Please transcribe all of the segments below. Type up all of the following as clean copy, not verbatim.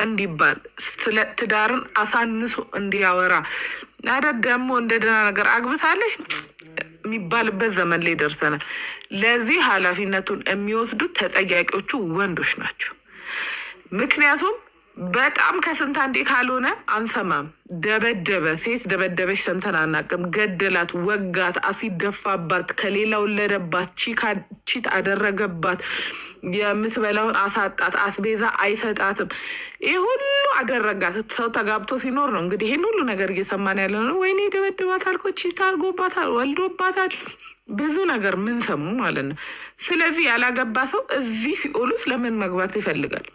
እንዲባል ስለ ትዳርን አሳንሶ እንዲያወራ አዳር ደግሞ እንደ ደህና ነገር አግብታለች የሚባልበት ዘመን ላይ ደርሰናል። ለዚህ ኃላፊነቱን የሚወስዱት ተጠያቂዎቹ ወንዶች ናቸው። ምክንያቱም በጣም ከስንት አንዴ ካልሆነ አንሰማም። ደበደበ፣ ሴት ደበደበች ሰምተን አናውቅም። ገደላት፣ ወጋት፣ አሲድ ደፋባት፣ ከሌላ ወለደባት፣ ቺት አደረገባት፣ የምትበላውን አሳጣት፣ አስቤዛ አይሰጣትም። ይህ ሁሉ አደረጋት። ሰው ተጋብቶ ሲኖር ነው እንግዲህ ይህን ሁሉ ነገር እየሰማን ያለ ነው። ወይኔ ደበድባታል እኮ ቺት አድርጎባታል፣ ወልዶባታል፣ ብዙ ነገር ምን ሰሙ ማለት ነው። ስለዚህ ያላገባ ሰው እዚህ ሲኦል ውስጥ ለምን መግባት ይፈልጋል?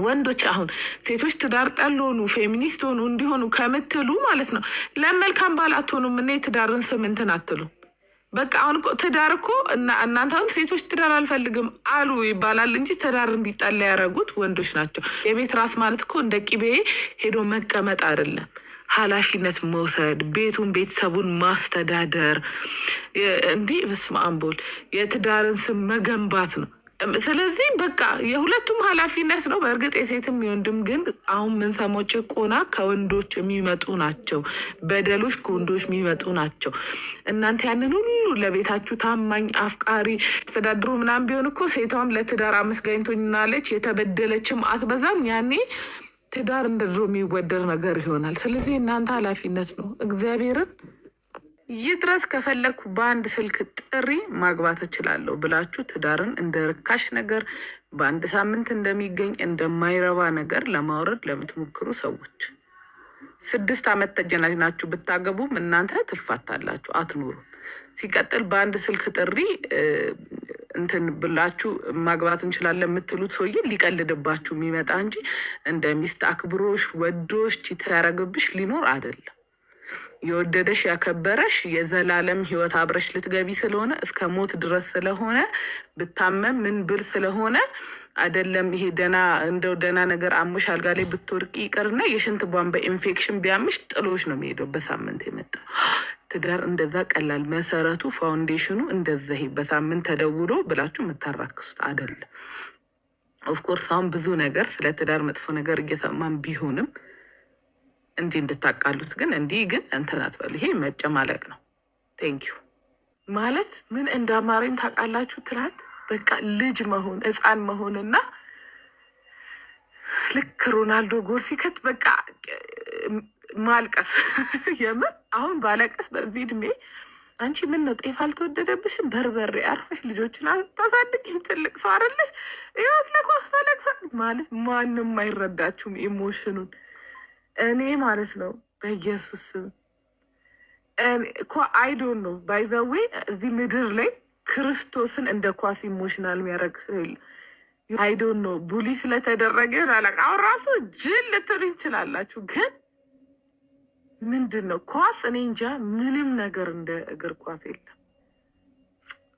ወንዶች አሁን ሴቶች ትዳር ጠል ሆኑ ፌሚኒስት ሆኑ እንዲሆኑ ከምትሉ ማለት ነው ለመልካም ባል አትሆኑም እና የትዳርን ስም እንትን አትሉ። በቃ አሁን ትዳር እኮ እናንተ አሁን ሴቶች ትዳር አልፈልግም አሉ ይባላል እንጂ ትዳር እንዲጠላ ያደረጉት ወንዶች ናቸው። የቤት ራስ ማለት እኮ እንደ ቂቤ ሄዶ መቀመጥ አይደለም፣ ኃላፊነት መውሰድ፣ ቤቱን ቤተሰቡን ማስተዳደር፣ እንዲህ በስመ አብ ወልድ የትዳርን ስም መገንባት ነው። ስለዚህ በቃ የሁለቱም ኃላፊነት ነው። በእርግጥ የሴትም የወንድም ግን አሁን ምንሰማው ጭቆና ከወንዶች የሚመጡ ናቸው፣ በደሎች ከወንዶች የሚመጡ ናቸው። እናንተ ያንን ሁሉ ለቤታችሁ ታማኝ አፍቃሪ አስተዳድሩ ምናምን ቢሆን እኮ ሴቷም ለትዳር አመስጋኝቶኛለች የተበደለችም አትበዛም። ያኔ ትዳር እንደ ድሮ የሚወደድ ነገር ይሆናል። ስለዚህ እናንተ ኃላፊነት ነው። እግዚአብሔርን ይህ ድረስ ከፈለግኩ በአንድ ስልክ ጥሪ ማግባት እችላለሁ ብላችሁ ትዳርን እንደ ርካሽ ነገር በአንድ ሳምንት እንደሚገኝ እንደማይረባ ነገር ለማውረድ ለምትሞክሩ ሰዎች 6 ዓመት ተጀናጅናችሁ ብታገቡም እናንተ ትፋታላችሁ፣ አትኖሩም። ሲቀጥል በአንድ ስልክ ጥሪ እንትን ብላችሁ ማግባት እንችላለን የምትሉት ሰውዬ ሊቀልድባችሁ የሚመጣ እንጂ እንደ ሚስት አክብሮሽ ወዶሽ ቺት ያረግብሽ ሊኖር አይደለም። የወደደሽ ያከበረሽ የዘላለም ህይወት አብረሽ ልትገቢ ስለሆነ እስከ ሞት ድረስ ስለሆነ ብታመም ምን ብል ስለሆነ አይደለም። ይሄ ደና ነገር አሞሽ አልጋ ላይ ብትወርቂ ይቅርና የሽንት ቧንቧ ኢንፌክሽን ቢያምሽ ጥሎሽ ነው የሚሄደው በሳምንት የመጣ ትዳር። እንደዛ ቀላል መሰረቱ ፋውንዴሽኑ እንደዛ በሳምንት ተደውሎ ብላችሁ የምታራክሱት አይደለም። ኦፍኮርስ አሁን ብዙ ነገር ስለ ትዳር መጥፎ ነገር እየሰማን ቢሆንም እንዲህ እንድታቃሉት ግን እንዲህ ግን እንትን አትበሉ። ይሄ መጨማለቅ ነው። ቴንኪዩ ማለት ምን እንዳማረኝ ታውቃላችሁ? ትናንት በቃ ልጅ መሆን ህፃን መሆንና ልክ ሮናልዶ ጎል ሲከት በቃ ማልቀስ የምር አሁን ባለቀስ በዚህ እድሜ አንቺ ምን ነው ጤፍ አልተወደደብሽም? በርበሬ አርፈሽ ልጆችን አታሳድጊም? ትልቅ ሰው አይደለሽ? ህይወት ለኳስ ተለቅሳ ማለት ማንም አይረዳችሁም ኢሞሽኑን። እኔ ማለት ነው በኢየሱስ ስም አይዶን ነው ባይዘዌ እዚህ ምድር ላይ ክርስቶስን እንደ ኳስ ኢሞሽናል የሚያደርግ አይዶን ነው። ቡሊ ስለተደረገ አላውቅም። አሁን ራሱ ጅል ልትሉ ይችላላችሁ፣ ግን ምንድን ነው ኳስ? እኔ እንጃ ምንም ነገር እንደ እግር ኳስ የለም።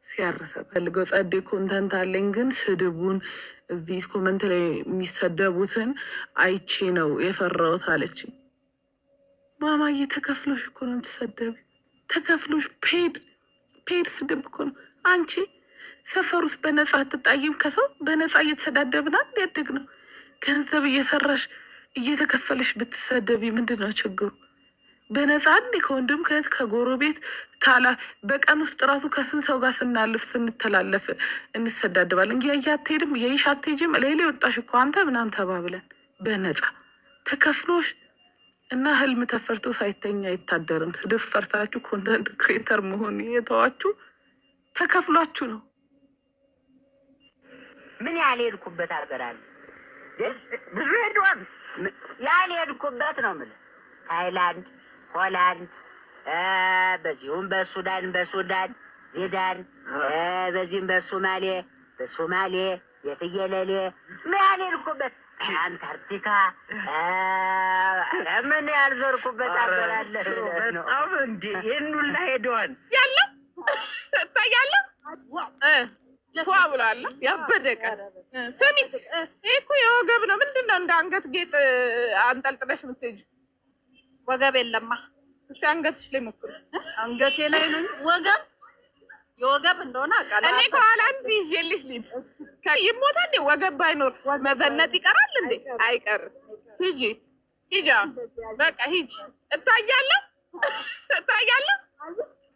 ሲያርሰ ፈልገው ጸዴ ኮንተንት አለኝ፣ ግን ስድቡን እዚህ ኮመንት ላይ የሚሰደቡትን አይቼ ነው የፈራሁት አለች። ማማዬ ተከፍሎሽ እኮ ነው የምትሰደቢ፣ ተከፍሎሽ ፔድ ስድብ እኮ ነው። አንቺ ሰፈር ውስጥ በነፃ አትጣይም? ከሰው በነፃ እየተሰዳደብናል ያደግ ነው። ገንዘብ እየሰራሽ እየተከፈለሽ ብትሰደቢ ምንድን ነው ችግሩ? በነፃ እንዴ ከወንድም ከእህት ከጎረቤት በቀን ውስጥ ራሱ ከስንት ሰው ጋር ስናልፍ ስንተላለፍ እንሰዳድባለን። እንጂ አትሄድም የይሽ አትሄጂም ሌላ ወጣሽ እኮ አንተ ምናምን ተባብለን በነፃ ተከፍሎሽ እና ህልም ተፈርቶ ሳይተኛ አይታደርም። ስድብ ፈርታችሁ ኮንተንት ክሬተር መሆን የተዋችሁ ተከፍሏችሁ ነው። ምን ያህል ሄድኩበት አገራል ብዙ ሄዷል። ያህል ሄድኩበት ነው የምልህ ታይላንድ፣ ሆላንድ፣ በዚሁም በሱዳን ዚዳን፣ በዚህም በሶማሌ የትየለሌ ምን ያህል ሄድኩበት አንታርክቲካ ምን ያልዞርኩበት አገራለ። በጣም እንዲ ይህን ሁላ ሄደዋል ያለ ታያለ ዋ ብሏል። ያበደቀ ስሚ ይሄ እኮ የወገብ ነው። ምንድን ነው እንደ አንገት ጌጥ አንጠልጥለሽ የምትሄጂው? ወገብ የለማ። እስኪ አንገትሽ ላይ ሞክሩ። አንገቴ ላይ ነው ወገብ የወገብ እንደሆነ አቃላ እኔ ከኋላ እንዲ ይዤልሽ ልጅ ይሞታ እንዴ? ወገብ ባይኖር መዘነጥ ይቀራል እንዴ? አይቀርም። ሂጂ ሂጂ፣ በቃ ሂጂ። እታያለሁ እታያለሁ።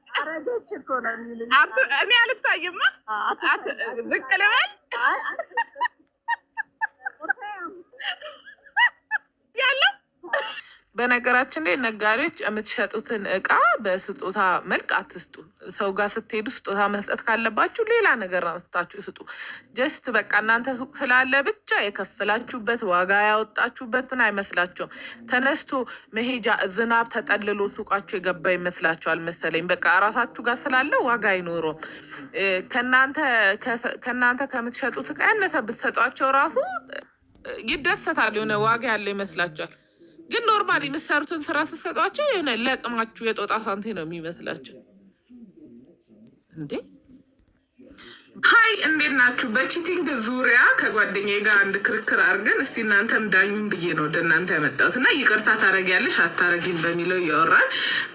አረገች እኮ ነው የሚሉኝ። እኔ አልታይማ። ዝቅ ልበል ያለው። በነገራችን ላይ ነጋዴዎች የምትሸጡትን እቃ በስጦታ መልክ አትስጡ። ሰው ጋር ስትሄዱ ስጦታ መስጠት ካለባችሁ ሌላ ነገር አንስታችሁ ስጡ። ጀስት በቃ እናንተ ሱቅ ስላለ ብቻ የከፍላችሁበት ዋጋ ያወጣችሁበትን አይመስላቸውም። ተነስቶ መሄጃ ዝናብ ተጠልሎ ሱቃችሁ የገባ ይመስላችኋል መሰለኝ። በቃ እራሳችሁ ጋር ስላለ ዋጋ አይኖረውም። ከእናንተ ከምትሸጡት እቃ ያነሰ ብትሰጧቸው ራሱ ይደሰታል። የሆነ ዋጋ ያለው ይመስላቸዋል። ግን ኖርማሊ የምትሰሩትን ስራ ስትሰጧቸው የሆነ ለቅማችሁ የጦጣ ሳንቴ ነው የሚመስላቸው እንዴ። ሀይ እንዴት ናችሁ? በቺቲንግ ዙሪያ ከጓደኛዬ ጋር አንድ ክርክር አድርገን እስቲ እናንተም ዳኙን ብዬ ነው ወደ እናንተ ያመጣሁት እና ይቅርታ ታረጊያለሽ አታረጊም በሚለው እያወራን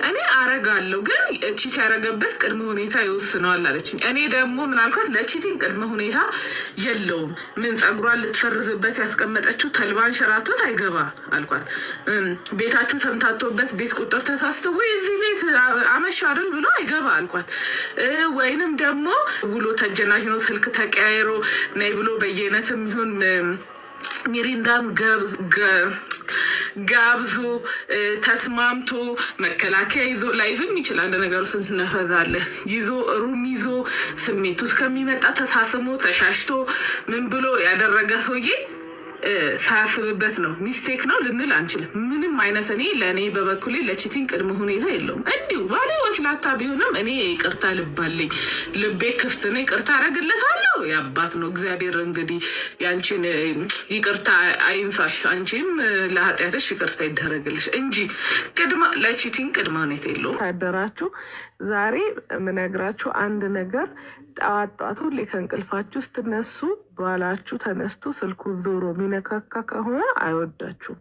እኔ አረጋለሁ ግን ቺት ያረገበት ቅድመ ሁኔታ ይወስነዋል አለችኝ። እኔ ደግሞ ምን አልኳት? ለቺቲንግ ቅድመ ሁኔታ የለውም። ምን ጸጉሯን ልትፈርዝበት ያስቀመጠችው ተልባን ሸራቶት አይገባ አልኳት። ቤታችሁ ተምታቶበት ቤት ቁጥር ተሳስቶ ወይ እዚህ ቤት አመሻ አይደል ብሎ አይገባ አልኳት። ወይንም ደግሞ ውሎ ተጀና ነው ስልክ ተቀያይሮ ነይ ብሎ በየአይነትም ይሁን ሚሪንዳም ጋብዞ ተስማምቶ መከላከያ ይዞ ላይዝም ይችላል። ነገሩ ስንት ነፈዛለ ይዞ ሩም ይዞ ስሜቱ እስከሚመጣ ተሳስሞ ተሻሽቶ ምን ብሎ ያደረገ ሰውዬ ሳያስብበት ነው ሚስቴክ ነው ልንል አንችልም። ምንም አይነት እኔ ለእኔ በበኩሌ ለቺቲንግ ቅድመ ሁኔታ የለውም። እንዲሁ ባሌ ወስላታ ቢሆንም እኔ ይቅርታ ልባለኝ፣ ልቤ ክፍት ነው፣ ይቅርታ አረግለታለሁ። የአባት ነው እግዚአብሔር። እንግዲህ ያንቺን ይቅርታ አይንሳሽ፣ አንቺም ለኃጢአትሽ ይቅርታ ይደረግልሽ እንጂ ለቺቲንግ ቅድመ ሁኔታ የለውም። ታደራችሁ ዛሬ የምነግራችሁ አንድ ነገር ጠዋት ጠዋት ሁሌ ከእንቅልፋችሁ ስትነሱ ባላችሁ ተነስቶ ስልኩ ዞሮ የሚነካካ ከሆነ አይወዳችሁም።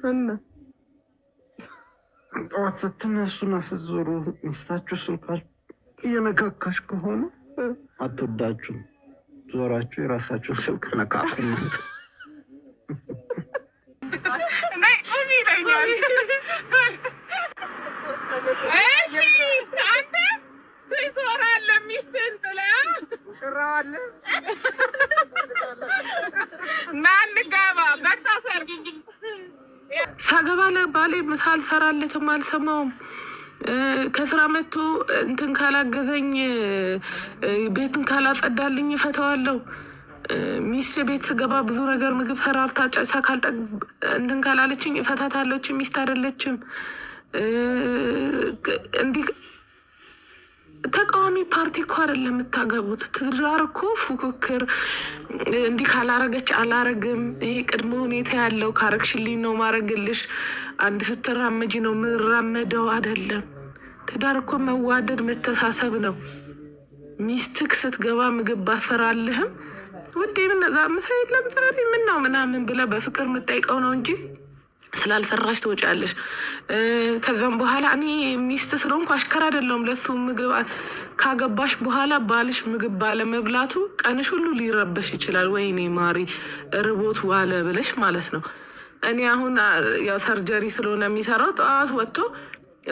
እና ጠዋት ስትነሱና ስትዞሩ ሚስታችሁ ስልካችሁ እየነካካሽ ከሆነ አትወዳችሁም። ዞራችሁ የራሳችሁን ስልክ ነካኩናት። ሳገባ ለባሌ ምሳ አልሰራለትም፣ አልሰማውም። ከስራ መጥቶ እንትን ካላገዘኝ ቤትን ካላጸዳልኝ እፈተዋለሁ። ሚስት ቤት ስገባ ብዙ ነገር ምግብ ሰራርታ ጨሳ እንትን ካላለችኝ እፈታታለች። ሚስት አይደለችም። እንዲህ ተቃዋሚ ፓርቲ እኮ አይደለም የምታገቡት። ትዳር እኮ ፉክክር። እንዲህ ካላረገች አላረግም። ይሄ ቅድመ ሁኔታ ያለው ካረግሽልኝ ነው ማረግልሽ፣ አንድ ስትራመጂ ነው ምራመደው አይደለም። ትዳር እኮ መዋደድ መተሳሰብ ነው። ሚስትክ ስትገባ ምግብ ባሰራልህም ውዴ ምነዛ ምሳ የለም ዛሬ ምን ነው ምናምን ብላ በፍቅር የምጠይቀው ነው እንጂ ስላልሰራሽ ትወጫለሽ። ከዛም በኋላ እኔ ሚስት ስለሆንኩ አሽከር አይደለሁም ለሱ ምግብ ካገባሽ በኋላ ባልሽ ምግብ ባለመብላቱ ቀንሽ ሁሉ ሊረበሽ ይችላል። ወይኔ ማሪ ርቦት ዋለ ብለሽ ማለት ነው። እኔ አሁን ያው ሰርጀሪ ስለሆነ የሚሰራው ጠዋት ወጥቶ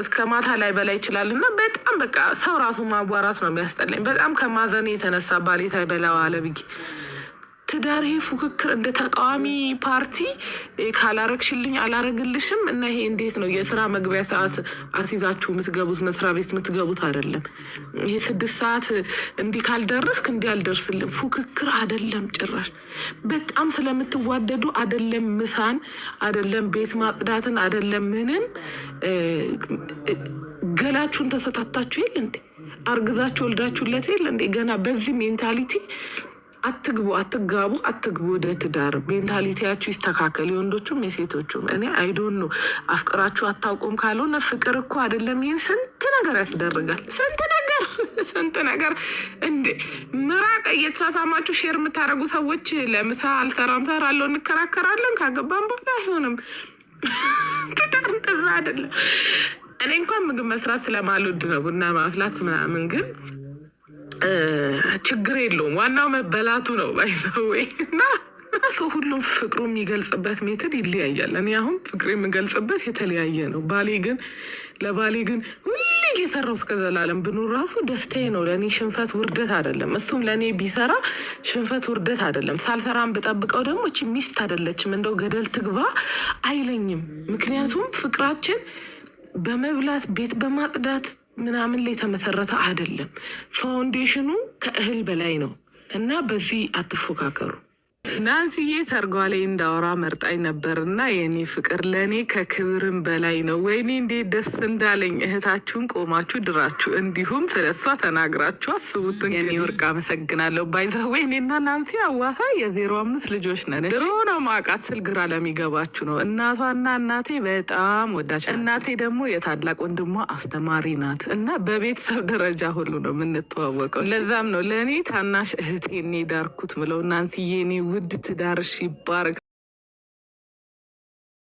እስከ ማታ ላይ በላ ይችላል እና በጣም በቃ ሰው ራሱ ማቧራት ነው የሚያስጠላኝ። በጣም ከማዘኔ የተነሳ ባሌ ሳይበላ ዋለ ብዬ ትዳር ይሄ ፉክክር እንደ ተቃዋሚ ፓርቲ ካላረግሽልኝ አላረግልሽም። እና ይሄ እንዴት ነው የስራ መግቢያ ሰዓት አስይዛችሁ የምትገቡት መስሪያ ቤት የምትገቡት አይደለም። ይሄ 6 ሰዓት እንዲህ ካልደረስክ እንዲህ አልደርስልም። ፉክክር አይደለም ጭራሽ። በጣም ስለምትዋደዱ አይደለም ምሳን አይደለም ቤት ማጽዳትን አይደለም ምንም ገላችሁን ተሰታታችሁ የለ እንዴ? አርግዛችሁ ወልዳችሁለት የለ እንዴ? ገና በዚህ ሜንታሊቲ አትግቡ፣ አትጋቡ፣ አትግቡ ወደ ትዳር። ሜንታሊቲያችሁ ይስተካከል፣ የወንዶቹም የሴቶቹም። እኔ አይዶን ነው አፍቅራችሁ አታውቁም ካልሆነ ፍቅር እኮ አይደለም። ይህን ስንት ነገር ያስደርጋል፣ ስንት ነገር ስንት ነገር እንዴ! ምራቅ እየተሳሳማችሁ ሼር የምታደርጉ ሰዎች ለምሳ አልሰራም ሰራለሁ እንከራከራለን። ካገባን በኋላ አይሆንም። ትዳር እንደዛ አይደለም። እኔ እንኳን ምግብ መስራት ስለማልወድ ነው ቡና ማፍላት ምናምን፣ ግን ችግር የለውም። ዋናው መበላቱ ነው ባይዘወይ እና ሰው ሁሉም ፍቅሩ የሚገልጽበት ሜትድ ይለያያል። እኔ አሁን ፍቅር የምገልጽበት የተለያየ ነው። ለባሌ ግን ሁሌ እየሰራው እስከ ዘላለም ብኖር ራሱ ደስታዬ ነው። ለእኔ ሽንፈት ውርደት አይደለም። እሱም ለእኔ ቢሰራ ሽንፈት ውርደት አይደለም። ሳልሰራም ብጠብቀው ደግሞ እቺ ሚስት አይደለችም እንደው ገደል ትግባ አይለኝም። ምክንያቱም ፍቅራችን በመብላት ቤት በማጽዳት ምናምን ላይ የተመሰረተ አይደለም። ፋውንዴሽኑ ከእህል በላይ ነው እና በዚህ አትፎካከሩ። ናንሲዬ ሰርጓ ላይ እንዳወራ መርጣኝ ነበር እና የእኔ ፍቅር ለእኔ ከክብርም በላይ ነው። ወይኔ እንዴት ደስ እንዳለኝ እህታችሁን ቆማችሁ ድራችሁ እንዲሁም ስለሷ ተናግራችሁ አስቡትን። የኔ ወርቅ አመሰግናለሁ። ባይዘ ወይኔና ናንሲ አዋሳ የ05 ልጆች ነን። ድሮ ነው ማውቃት ስል ግራ ለሚገባችሁ ነው። እናቷና እናቴ በጣም ወዳጅ፣ እናቴ ደግሞ የታላቅ ወንድሟ አስተማሪ ናት እና በቤተሰብ ደረጃ ሁሉ ነው የምንተዋወቀው። ለዛም ነው ለእኔ ታናሽ እህቴ እኔ ዳርኩት ምለው። ናንሲዬ እኔ ውድ ትዳርሽ ይባረክ።